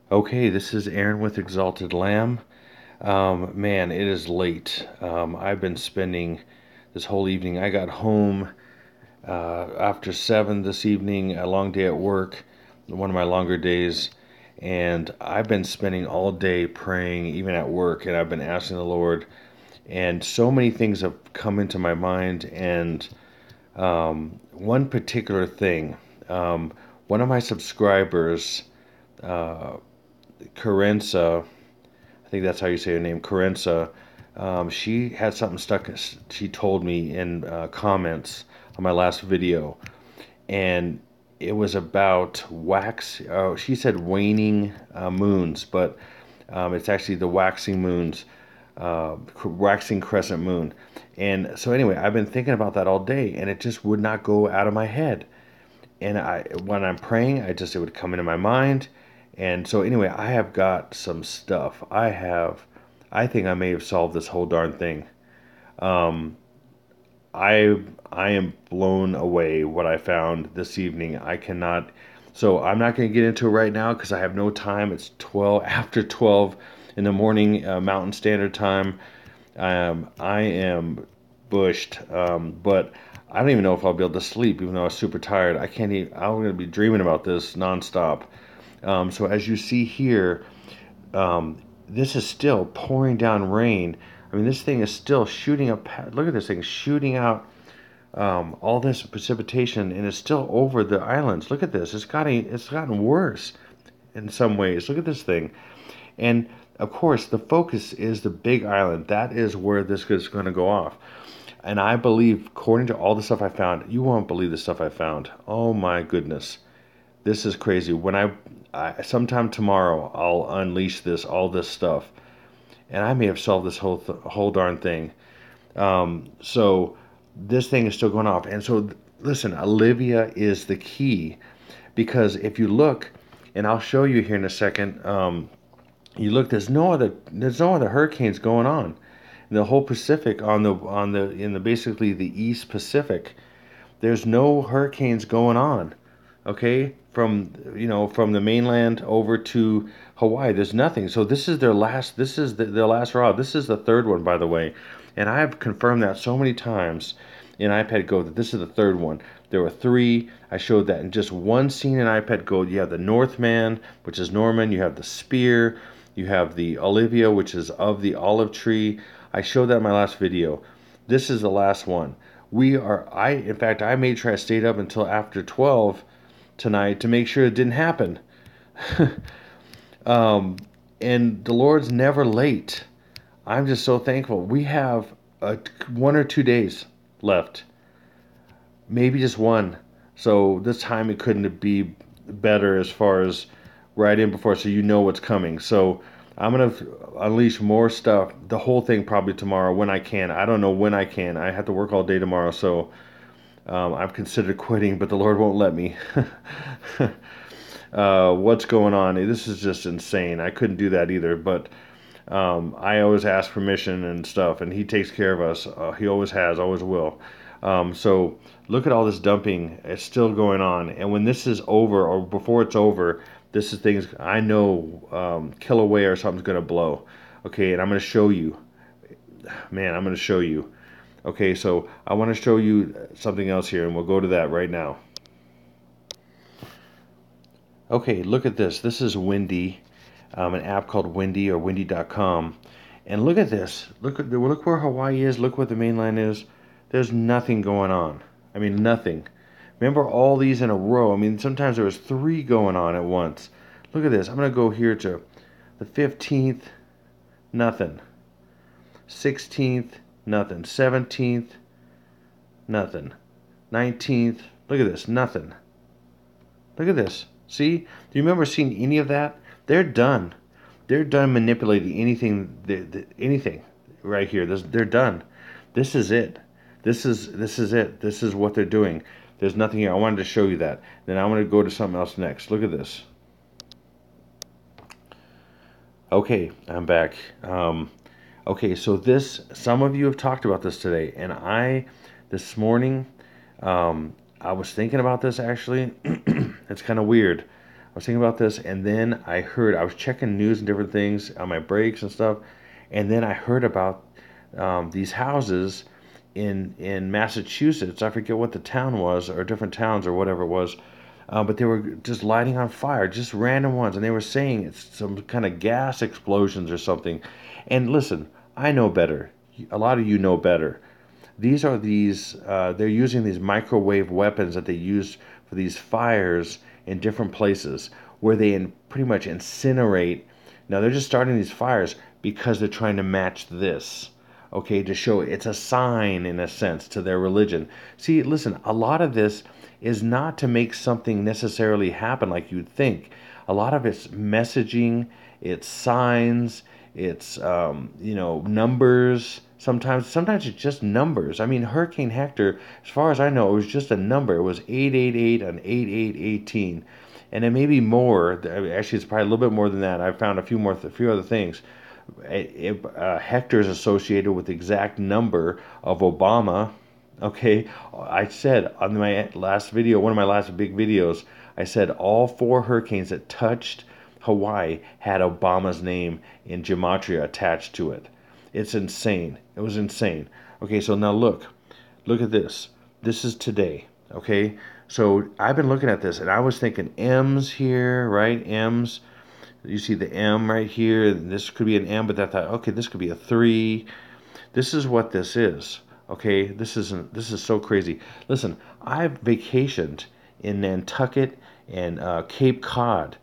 Okay, this is Aaron with Exalted Lamb. Man, it is late. I've been spending this whole evening. I got home after 7 this evening, a long day at work, one of my longer days, and I've been spending all day praying, even at work, and I've been asking the Lord, and so many things have come into my mind, and one particular thing, um, one of my subscribers, uh, Carenza, I think that's how you say her name, Carenza. She had something stuck. She told me in comments on my last video, and it was about wax. She said waning moons, but it's actually the waxing moons, waxing crescent moon. And so anyway, I've been thinking about that all day, and it just would not go out of my head. And when I'm praying, it would come into my mind. And so anyway, I have got some stuff. I think I may have solved this whole darn thing. Um, I am blown away what I found this evening. I cannot. So I'm not going to get into it right now because I have no time. It's 12 after 12 in the morning, Mountain Standard Time. I am bushed, but I don't even know if I'll be able to sleep, even though I was super tired. I can't even. I'm going to be dreaming about this nonstop. So as you see here, um, this is still pouring down rain. I mean, this thing is still shooting up. Look at this thing shooting out all this precipitation, and it's still over the islands. Look at this. It's gotten worse in some ways. Look at this thing. And of course, the focus is the big island. That is where this is going to go off. And I believe, according to all the stuff I found, you won't believe the stuff I found. Oh my goodness, this is crazy. I sometime tomorrow, I'll unleash all this stuff, and I may have solved this whole darn thing. So this thing is still going off, and so listen, Olivia is the key, because if you look, and I'll show you here in a second. You look, there's no other hurricanes going on in the whole Pacific, in the basically the East Pacific. There's no hurricanes going on. Okay, from the mainland over to Hawaii, there's nothing. So this is their last. This is their last rod. This is the third one, by the way, and I've confirmed that so many times in iPad Go that this is the third one. There were three. I showed that in just one scene in iPad Go. You have the Northman, which is Norman. You have the Spear. You have the Olivia, which is of the olive tree. I showed that in my last video. This is the last one. In fact, I made sure I stayed up until after 12 tonight to make sure it didn't happen. um, and the Lord's never late. I'm just so thankful. We have 1 or 2 days left, maybe just one. So this time it couldn't be better as far as right in before, so you know what's coming. So I'm gonna unleash more stuff. The whole thing probably tomorrow when I can. I don't know when I can. I have to work all day tomorrow, so I've considered quitting, but the Lord won't let me. What's going on? This is just insane. I couldn't do that either, but I always ask permission and stuff, and He takes care of us. He always has, always will. So look at all this dumping. It's still going on, and when this is over, or before it's over, this is things I know. Kilauea or something's gonna blow. Okay, and I'm gonna show you. Man, I'm gonna show you. Okay, so I want to show you something else here, and we'll go to that right now. Okay, look at this. This is Windy, an app called Windy or Windy.com. And look at this. Look where Hawaii is. Look where the mainland is. There's nothing going on. I mean, nothing. Remember all these in a row. I mean, sometimes there was three going on at once. Look at this. I'm going to go here to the 15th, nothing. 16th, nothing. 17th, nothing. 19th, look at this, nothing. Look at this. See? Do you remember seeing any of that? They're done. They're done manipulating anything right here. They're done. This is it. This is it. This is what they're doing. There's nothing here. I wanted to show you that. Then I'm going to go to something else next. Look at this. Okay, I'm back. Okay, so some of you have talked about this today, and this morning, I was thinking about this actually. It's kind of weird. was thinking about this, and then I was checking news and different things on my breaks and stuff, and then I heard about these houses in Massachusetts. I forget what the town was, or different towns, or whatever it was. But they were just lighting on fire, just random ones, and they were saying it's some kind of gas explosions or something. And listen, I know better. A lot of you know better. They're using these microwave weapons that they use for these fires in different places where they pretty much incinerate. Now they're just starting these fires because they're trying to match this, okay, to show it's a sign in a sense to their religion. See, listen, a lot of this is not to make something necessarily happen like you'd think. A lot of it's messaging, it's signs, it's numbers. Sometimes it's just numbers. I mean, Hurricane Hector, as far as I know, it was just a number. It was 888 and 8818, and it may be more. Actually, it's probably a little bit more than that. I found a few other things. Hector is associated with the exact number of Obama. Okay, I said on my last video, one of my last big videos, I said all four hurricanes that touched Hawaii had Obama's name in gematria attached to it. It's insane. It was insane. Okay, so now look at this. This is today. Okay, so I've been looking at this and I was thinking M's here, right? M's. You see the M right here. This could be an M, but I thought, okay, this could be a 3. This is what this is. Okay, this is so crazy. Listen, I've vacationed in Nantucket and Cape Cod.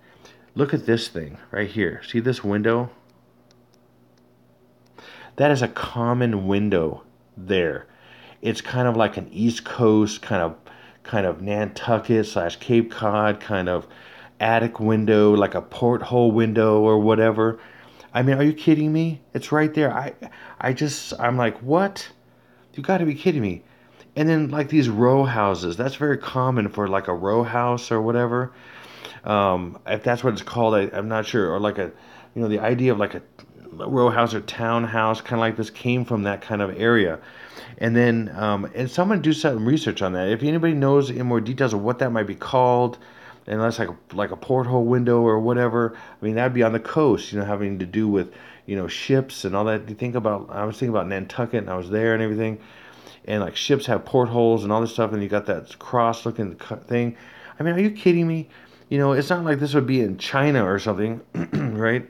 Look at this thing right here. See this window? That is a common window there. It's kind of like an East Coast kind of Nantucket / Cape Cod kind of attic window, like a porthole window or whatever. I mean, are you kidding me? It's right there. I'm like, what? You got to be kidding me. And then like these row houses, that's very common for like a row house or whatever. If that's what it's called, I'm not sure. Or like the idea of like a row house or townhouse, kind of like this, came from that kind of area. And then, and someone do some research on that. If anybody knows in more details of what that might be called, and that's like a porthole window or whatever. I mean, that'd be on the coast, having to do with, ships and all that. I was thinking about Nantucket, and I was there and everything. And like ships have portholes and all this stuff, and you got that cross-looking thing. I mean, are you kidding me? It's not like this would be in China or something, right?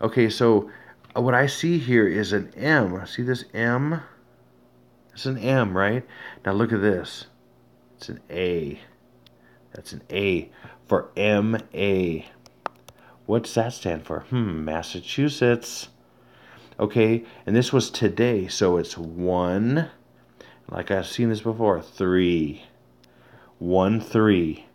Okay, so what I see here is an M. See this M? It's an M, right? Now look at this. It's an A. That's an A for MA. What's that stand for? Massachusetts. Okay, and this was today, so it's 1, like I've seen this before, 3. 1, 3.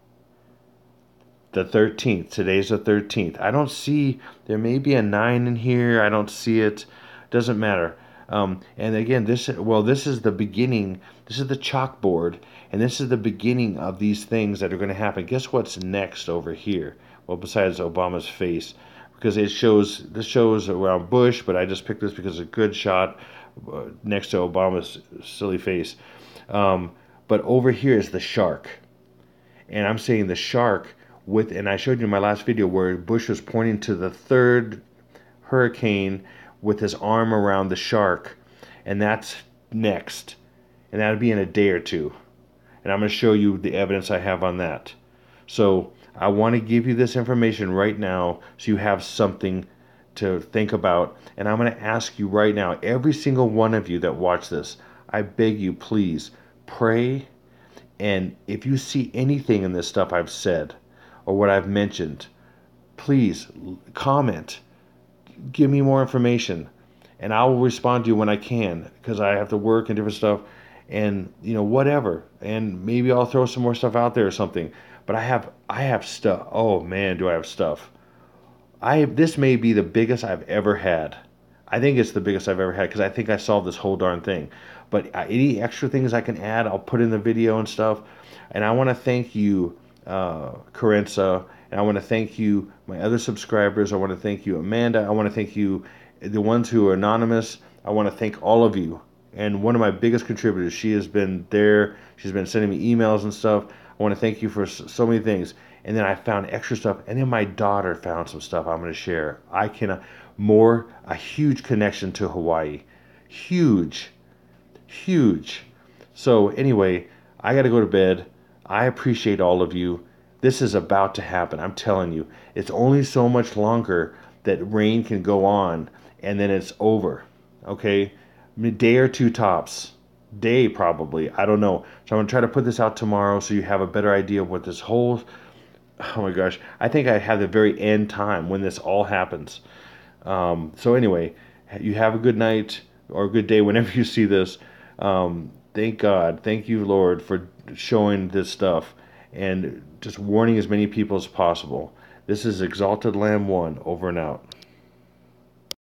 The 13th. Today's the 13th. I don't see, there may be a 9 in here. I don't see it. Doesn't matter. And again, this is the beginning. This is the chalkboard, and this is the beginning of these things that are going to happen. Guess what's next over here? Well, besides Obama's face, because this shows around Bush, but I just picked this because it's a good shot next to Obama's silly face. But over here is the shark, and I'm saying the shark and I showed you in my last video where Bush was pointing to the third hurricane with his arm around the shark, and that's next, and that'll be in a day or two, and I'm going to show you the evidence I have on that. So I want to give you this information right now so you have something to think about, and I'm going to ask you right now, every single one of you that watch this, I beg you, please pray, and if you see anything in this stuff I've said or what I've mentioned, please comment. Give me more information, and I will respond to you when I can, because I have to work and different stuff, and whatever, and maybe I'll throw some more stuff out there or something. But I have stuff. Oh man, do I have stuff. This may be the biggest I've ever had. I think it's the biggest I've ever had, because I think I solved this whole darn thing. But any extra things I can add, I'll put in the video and stuff. And I want to thank you, Carenza, and I want to thank you, my other subscribers. I want to thank you, Amanda. I want to thank you, the ones who are anonymous. I want to thank all of you. And one of my biggest contributors, she has been there. She's been sending me emails and stuff. I want to thank you for so many things. And then I found extra stuff. And then my daughter found some stuff I'm going to share. I can, a huge connection to Hawaii. Huge, huge. So anyway, I got to go to bed. I appreciate all of you. This is about to happen. I'm telling you. It's only so much longer that rain can go on, and then it's over. Okay? A day or two tops. Day probably. I don't know. So I'm going to try to put this out tomorrow so you have a better idea of what this whole. Oh my gosh. I think I have the very end time when this all happens. So anyway, you have a good night or a good day whenever you see this. Thank God. Thank you, Lord, for showing this stuff and just warning as many people as possible. This is Exalted Lamb 1, over and out.